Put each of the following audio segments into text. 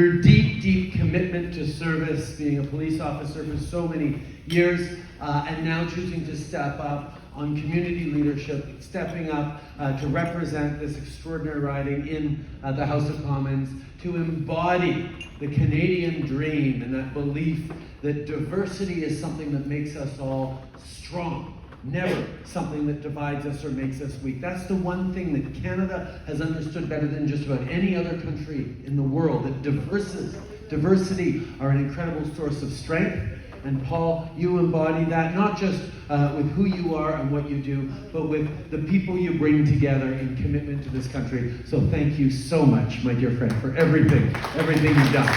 Your deep, deep commitment to service, being a police officer for so many years, and now choosing to step up on community leadership, stepping up to represent this extraordinary riding in the House of Commons, to embody the Canadian dream and that belief that diversity is something that makes us all strong. Never something that divides us or makes us weak. That's the one thing that Canada has understood better than just about any other country in the world, that diversity are an incredible source of strength. And Paul, you embody that, not just with who you are and what you do, but with the people you bring together in commitment to this country. So thank you so much, my dear friend, for everything you've done.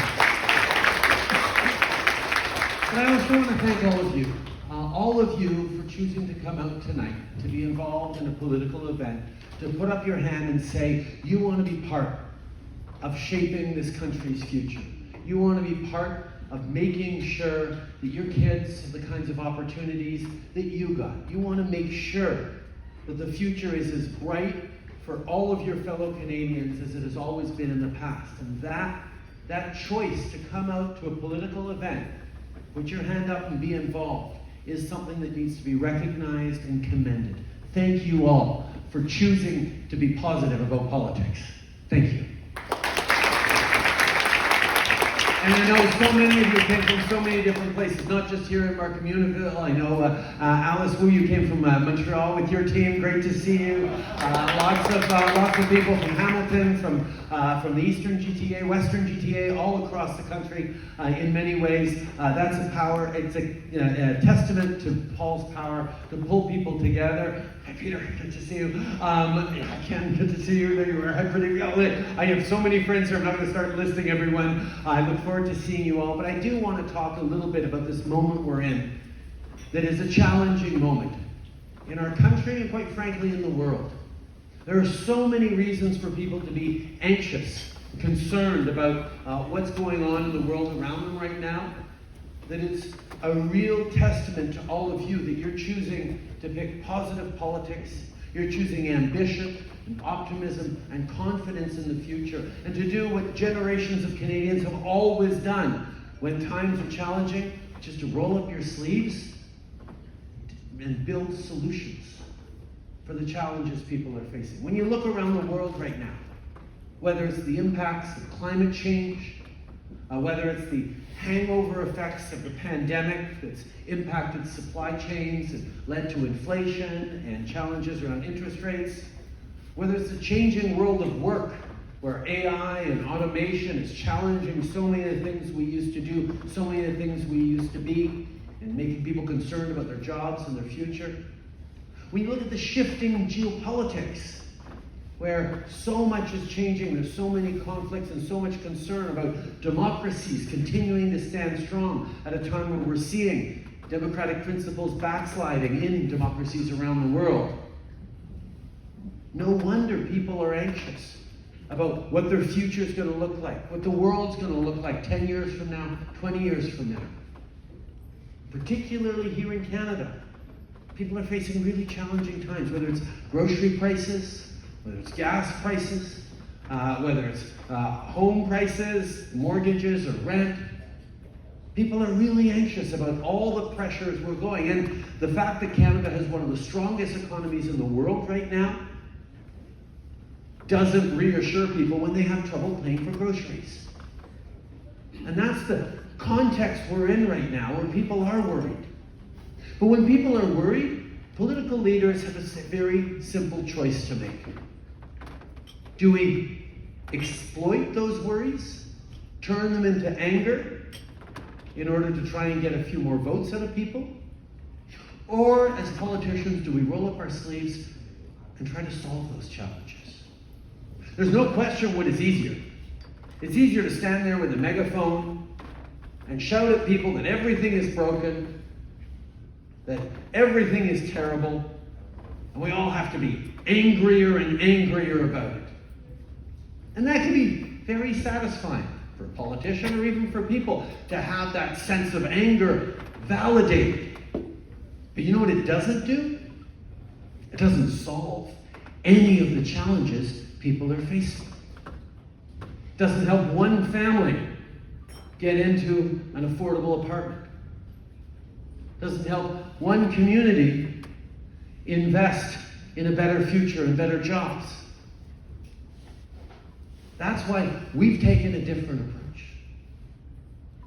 And I also want to thank all of you for choosing to come out tonight, to be involved in a political event, to put up your hand and say, you want to be part of shaping this country's future. You want to be part of making sure that your kids have the kinds of opportunities that you got. You want to make sure that the future is as bright for all of your fellow Canadians as it has always been in the past. And that choice to come out to a political event, put your hand up and be involved, is something that needs to be recognized and commended. Thank you all for choosing to be positive about politics. Thank you. And I know so many of you came from so many different places, not just here in Markham. I know Alice Wu, you came from Montreal with your team. Great to see you. Lots of people from Hamilton, from the Eastern GTA, Western GTA, all across the country. In many ways, that's a power. It's a testament to Paul's power to pull people together. Hi, Peter. Good to see you. Ken, good to see you. There you are. I have so many friends here. I'm not going to start listing everyone. I look forward to seeing you all, but I do want to talk a little bit about this moment we're in that is a challenging moment in our country and quite frankly in the world. There are so many reasons for people to be anxious, concerned about what's going on in the world around them right now, that it's a real testament to all of you that you're choosing to pick positive politics, you're choosing ambition and optimism and confidence in the future, and to do what generations of Canadians have always done when times are challenging, which is to roll up your sleeves and build solutions for the challenges people are facing. When you look around the world right now, whether it's the impacts of climate change, whether it's the hangover effects of the pandemic that's impacted supply chains and led to inflation and challenges around interest rates, whether it's the changing world of work where AI and automation is challenging so many of the things we used to do, so many of the things we used to be, and making people concerned about their jobs and their future. When you look at the shifting geopolitics, where so much is changing, there's so many conflicts and so much concern about democracies continuing to stand strong at a time when we're seeing democratic principles backsliding in democracies around the world. No wonder people are anxious about what their future is going to look like, what the world's going to look like 10 years from now, 20 years from now. Particularly here in Canada, people are facing really challenging times, whether it's grocery prices, whether it's gas prices, whether it's home prices, mortgages, or rent. People are really anxious about all the pressures we're going. And the fact that Canada has one of the strongest economies in the world right now doesn't reassure people when they have trouble paying for groceries. And that's the context we're in right now, where people are worried. But when people are worried, political leaders have a very simple choice to make. Do we exploit those worries, turn them into anger in order to try and get a few more votes out of people? Or as politicians, do we roll up our sleeves and try to solve those challenges? There's no question what is easier. It's easier to stand there with a megaphone and shout at people that everything is broken, that everything is terrible, and we all have to be angrier and angrier about it. And that can be very satisfying for a politician or even for people to have that sense of anger validated. But you know what it doesn't do? It doesn't solve any of the challenges people are facing. It doesn't help one family get into an affordable apartment. Doesn't help one community invest in a better future and better jobs. That's why we've taken a different approach.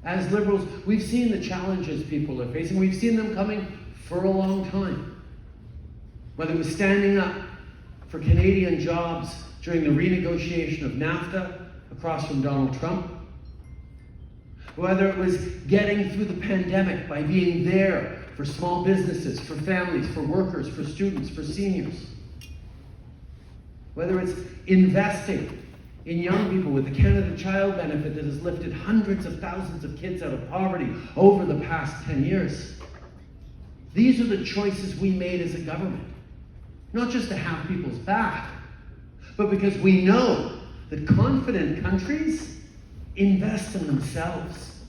As Liberals, we've seen the challenges people are facing. We've seen them coming for a long time. Whether it was standing up for Canadian jobs during the renegotiation of NAFTA across from Donald Trump, whether it was getting through the pandemic by being there for small businesses, for families, for workers, for students, for seniors, whether it's investing in young people with the Canada Child Benefit that has lifted hundreds of thousands of kids out of poverty over the past 10 years. These are the choices we made as a government. Not just to have people's back, but because we know that confident countries invest in themselves.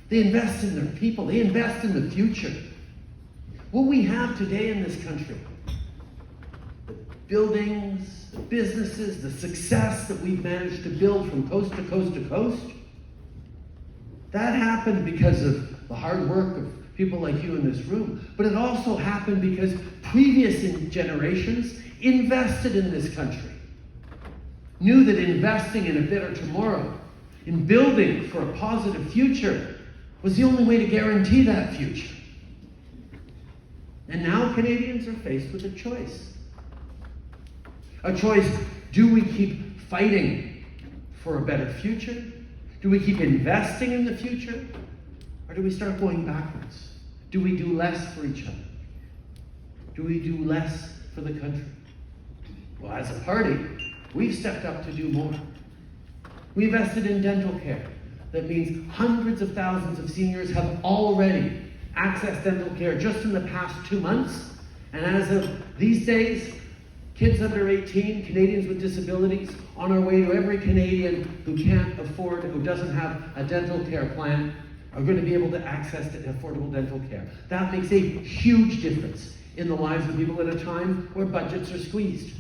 They invest in their people. They invest in the future. What we have today in this country, the buildings, the businesses, the success that we've managed to build from coast to coast to coast, that happened because of the hard work of people like you in this room. But it also happened because previous generations invested in this country, knew that investing in a better tomorrow, in building for a positive future, was the only way to guarantee that future. And now Canadians are faced with a choice. A choice: do we keep fighting for a better future? Do we keep investing in the future? Or do we start going backwards? Do we do less for each other? Do we do less for the country? Well, as a party, we've stepped up to do more. We invested in dental care. That means hundreds of thousands of seniors have already accessed dental care just in the past 2 months. And as of these days, kids under 18, Canadians with disabilities, on our way to every Canadian who can't afford, who doesn't have a dental care plan, are going to be able to access affordable dental care. That makes a huge difference in the lives of people at a time where budgets are squeezed.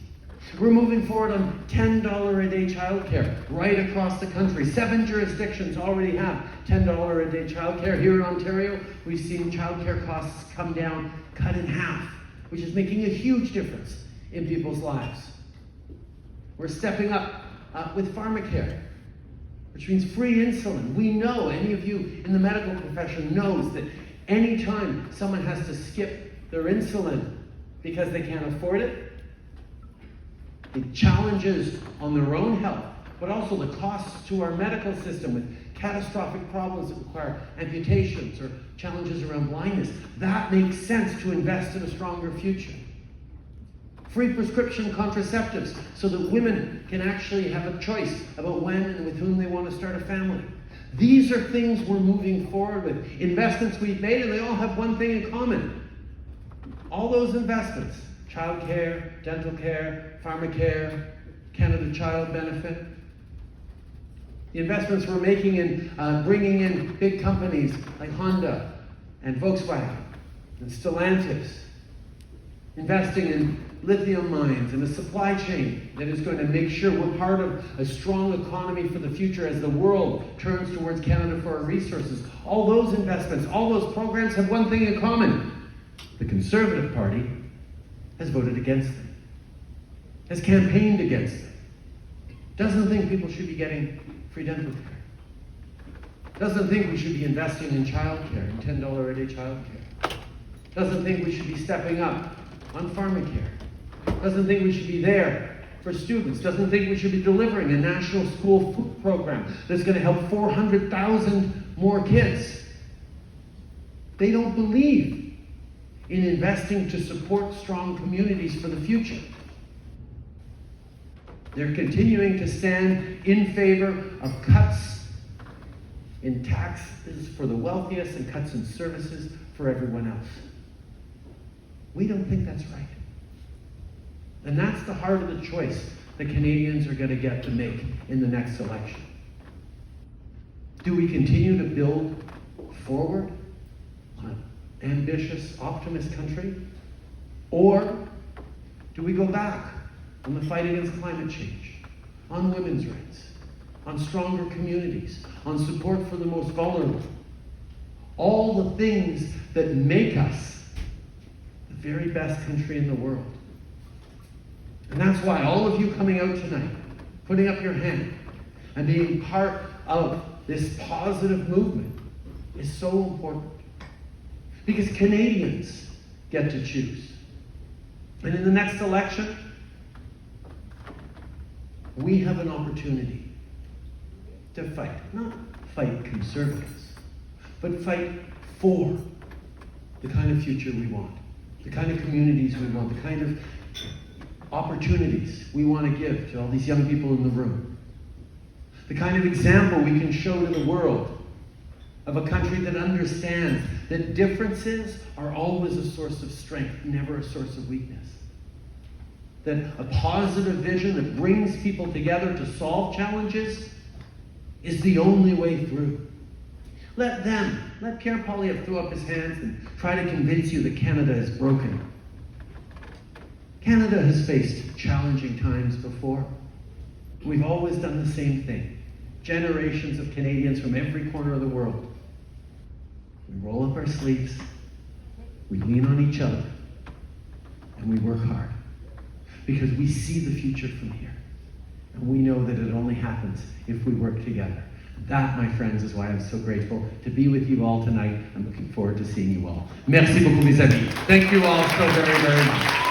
We're moving forward on $10 a day childcare right across the country. 7 jurisdictions already have $10 a day childcare. Here in Ontario, we've seen childcare costs come down, cut in half, which is making a huge difference in people's lives. We're stepping up with pharmacare, which means free insulin. We know, any of you in the medical profession knows that anytime someone has to skip their insulin because they can't afford it, the challenges on their own health, but also the costs to our medical system with catastrophic problems that require amputations or challenges around blindness, that makes sense to invest in a stronger future. Free prescription contraceptives so that women can actually have a choice about when and with whom they want to start a family. These are things we're moving forward with. Investments we've made, and they all have one thing in common. All those investments, childcare, dental care, pharmacare, Canada Child Benefit, the investments we're making in bringing in big companies like Honda and Volkswagen and Stellantis, investing in lithium mines and a supply chain that is going to make sure we're part of a strong economy for the future as the world turns towards Canada for our resources. All those investments, all those programs have one thing in common. The Conservative Party has voted against them, has campaigned against them, doesn't think people should be getting free dental care, doesn't think we should be investing in childcare, in $10 a day childcare, doesn't think we should be stepping up on pharmacare, doesn't think we should be there for students, doesn't think we should be delivering a national school food program that's going to help 400,000 more kids. They don't believe in investing to support strong communities for the future. They're continuing to stand in favor of cuts in taxes for the wealthiest and cuts in services for everyone else. We don't think that's right. And that's the heart of the choice that Canadians are going to get to make in the next election. Do we continue to build forward on an ambitious, optimist country? Or do we go back on the fight against climate change, on women's rights, on stronger communities, on support for the most vulnerable. All the things that make us the very best country in the world. And that's why all of you coming out tonight, putting up your hand, and being part of this positive movement is so important. Because Canadians get to choose. And in the next election, we have an opportunity to fight. Not fight conservatives, but fight for the kind of future we want, the kind of communities we want, the kind of opportunities we want to give to all these young people in the room, the kind of example we can show to the world of a country that understands that differences are always a source of strength, never a source of weakness. That a positive vision that brings people together to solve challenges is the only way through. Let Pierre Poilievre throw up his hands and try to convince you that Canada is broken. Canada has faced challenging times before. We've always done the same thing. Generations of Canadians from every corner of the world. We roll up our sleeves, we lean on each other, and we work hard. Because we see the future from here. And we know that it only happens if we work together. That, my friends, is why I'm so grateful to be with you all tonight. I'm looking forward to seeing you all. Merci beaucoup, mes amis. Thank you all so very, very much.